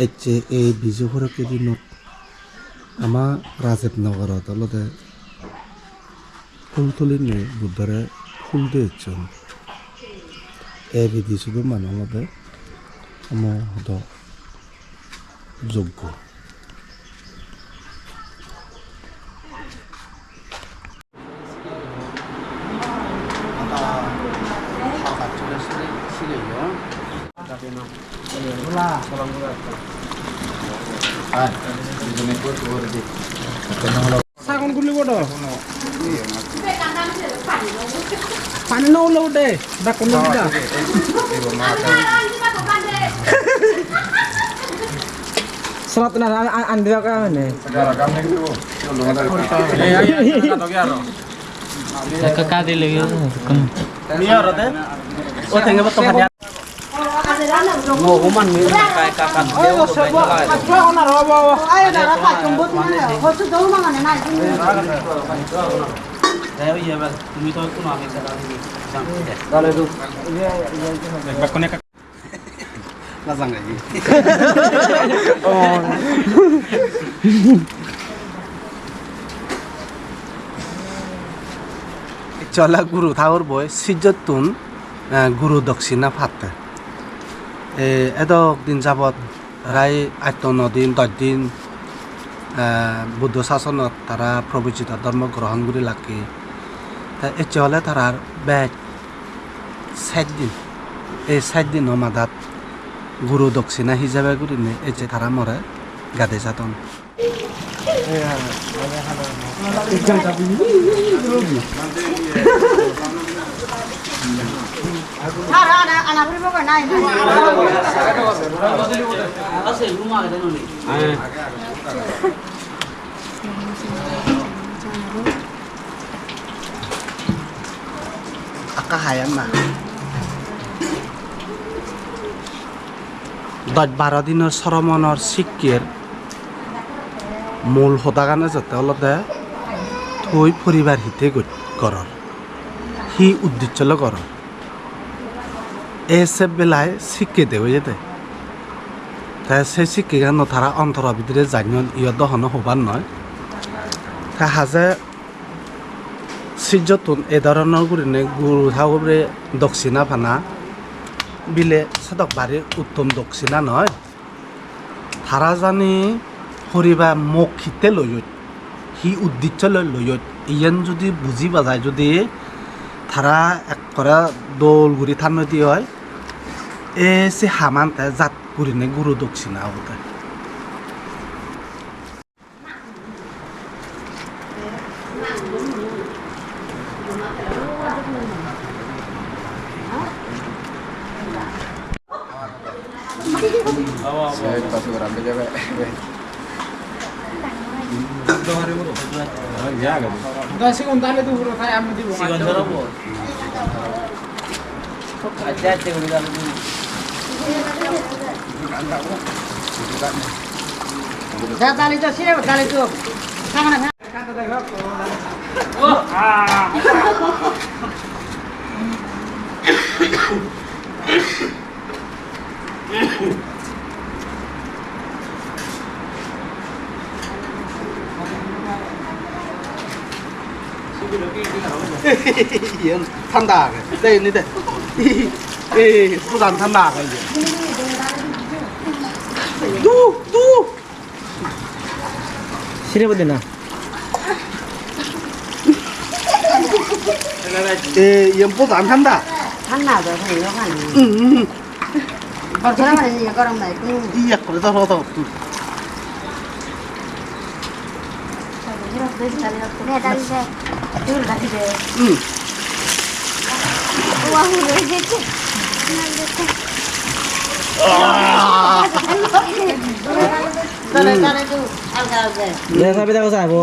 এচ্ছে এই বিজু সৰস্বতী দিনত আমাৰ ৰাজীৱ নগৰত অলতে ফুল তুলি নি বুদ্ধৰে ফুল দিয়েছেন এই বিধি শুধু মানুহ অলতে আমাৰ হদ যোগ্য সাগন গুলি বড় পানি না উল্লে উঠে দা কোন দিদা সরাত না আন্দি দাও কানে Kakak dile yo. মিয়া রতে ও থেকে বত ফাটিয়া Mo kuman mi kay kakak deo do ba jala. আচ্ছা ওনা রব Ayo darah Pak Jembut mana? Hotu dulu mah mana naik ini. Dayo iya ba tumi to kuno ami sala ni. dale du Bakone ka নাজাং নাকি চলা গুরু থাওর বই সিজতুন গুরু দক্ষিণা ফাতে এদক দিন যাবত রায় 8-9 দিন 10 দিন বুদ্ধ শাসনত তারা প্রবচিত ধর্ম গ্রহণ করে লাগে তা এচ্ছে হলে তারার ব্যাগ 7 দিন এই 7 দিন মাদাত গুরু দক্ষিণা হিসাবে করে নে এচ্ছে তারা মরে গাদে যাতন Anak beri pokok naik. ase rumah ka deno ni. akahayan na 10-12 দিনের শ্রমণর শিক্ষের মূল হতাগানে যাতে অলতে থৈ পরিবার হিতে করর হি উদ্দেশ্য করর এসব বেলায় শিক্ষে দেবে যেতে তাই সে শিক্ষে গান তারা অন্তর ভিতরে জানিয়ন ইয় দহন হবার নয় তা হাজে সিজতুন এ ধরনের গুরিনে গুরু থাকবে দক্ষিণা ফানা বিলে সাদক বাড়ির উত্তম দক্ষিণা নয় তারা জানি পরিবার মুখ খিতে লয়ত হি উদ্দেশ্য লয়ত ইয়ান যদি বুঝি বাজায় যদি তারা এক করে দোল গুড়ি থানতি হয় এ সে হামানতে জাত গুরিনে গুরু দক্ষিণা হতে Gak sih dale du bro kayak am di bawah. Sigon daro po. Aja te uli dalo ni. Dah tali tu siapa tali tu? Sangat nak. Kata dah gak. 이건 탄다. 네, 네, 네. 이 부산 탄다. 이제. 두. সিরে বদে না 이건 부산 탄다. Hanna dah saya kan. Kalau mana ni korang naik ni. iya, 그래서 서서. Ni tali deh. Dur tali deh. Wah, udah gitu. Tali tu, alga. Ya sabi ta ko sa bo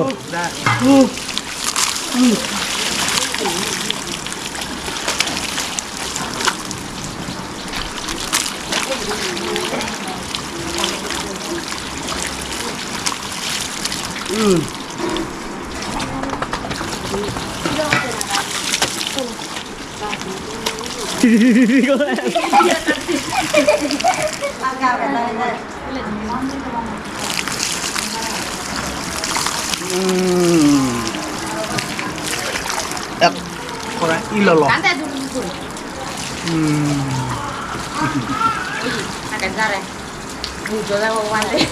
Alga, tali deh. 약 거라 일러러 Cắn tay dùng dùng. Cắn ra đây. Mùi cho ra ngoài đây.